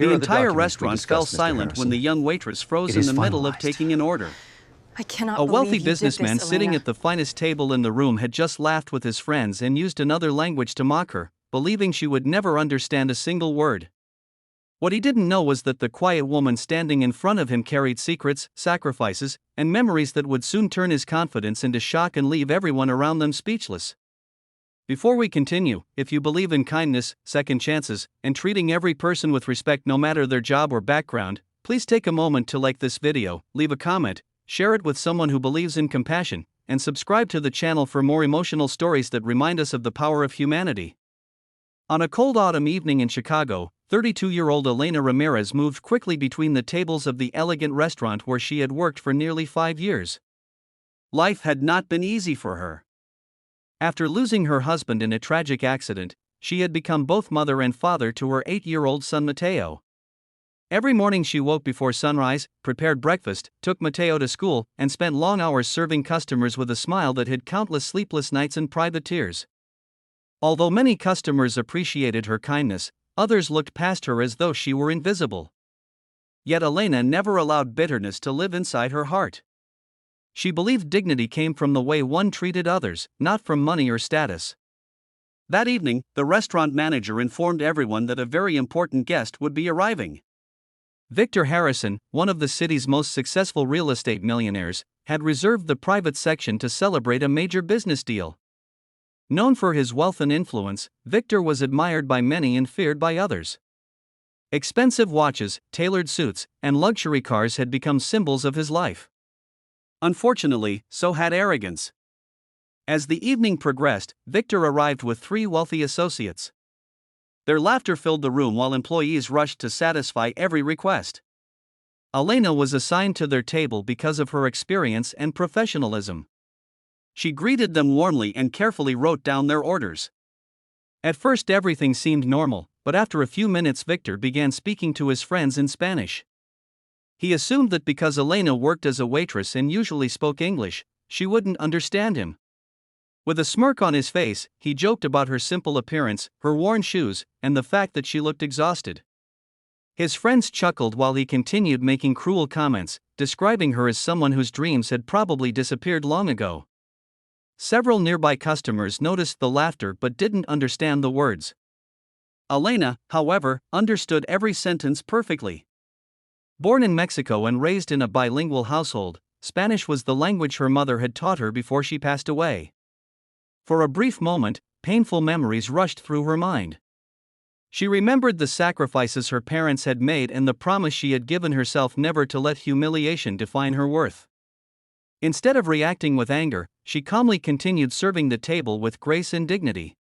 Here The are the entire documents we restaurant fell discussed, Mr. silent when the Harrison. young waitress froze It in is the middle of finalized. taking an order. I cannot A wealthy believe you did businessman this, sitting Elena. at the finest table in the room had just laughed with his friends and used another language to mock her, believing she would never understand a single word. What he didn't know was that the quiet woman standing in front of him carried secrets, sacrifices, and memories that would soon turn his confidence into shock and leave everyone around them speechless. Before we continue, if you believe in kindness, second chances, and treating every person with respect no matter their job or background, please take a moment to like this video, leave a comment, share it with someone who believes in compassion, and subscribe to the channel for more emotional stories that remind us of the power of humanity. On a cold autumn evening in Chicago, 32-year-old Elena Ramirez moved quickly between the tables of the elegant restaurant where she had worked for nearly 5 years. Life had not been easy for her. After losing her husband in a tragic accident, she had become both mother and father to her 8-year-old son Mateo. Every morning she woke before sunrise, prepared breakfast, took Mateo to school, and spent long hours serving customers with a smile that hid countless sleepless nights and private tears. Although many customers appreciated her kindness, others looked past her as though she were invisible. Yet Elena never allowed bitterness to live inside her heart. She believed dignity came from the way one treated others, not from money or status. That evening, the restaurant manager informed everyone that a very important guest would be arriving. Victor Harrison, one of the city's most successful real estate millionaires, had reserved the private section to celebrate a major business deal. Known for his wealth and influence, Victor was admired by many and feared by others. Expensive watches, tailored suits, and luxury cars had become symbols of his life. Unfortunately, so had arrogance. As the evening progressed, Victor arrived with 3 wealthy associates. Their laughter filled the room while employees rushed to satisfy every request. Elena was assigned to their table because of her experience and professionalism. She greeted them warmly and carefully wrote down their orders. At first everything seemed normal, but after a few minutes Victor began speaking to his friends in Spanish. He assumed that because Elena worked as a waitress and usually spoke English, she wouldn't understand him. With a smirk on his face, he joked about her simple appearance, her worn shoes, and the fact that she looked exhausted. His friends chuckled while he continued making cruel comments, describing her as someone whose dreams had probably disappeared long ago. Several nearby customers noticed the laughter but didn't understand the words. Elena, however, understood every sentence perfectly. Born in Mexico and raised in a bilingual household, Spanish was the language her mother had taught her before she passed away. For a brief moment, painful memories rushed through her mind. She remembered the sacrifices her parents had made and the promise she had given herself never to let humiliation define her worth. Instead of reacting with anger, she calmly continued serving the table with grace and dignity.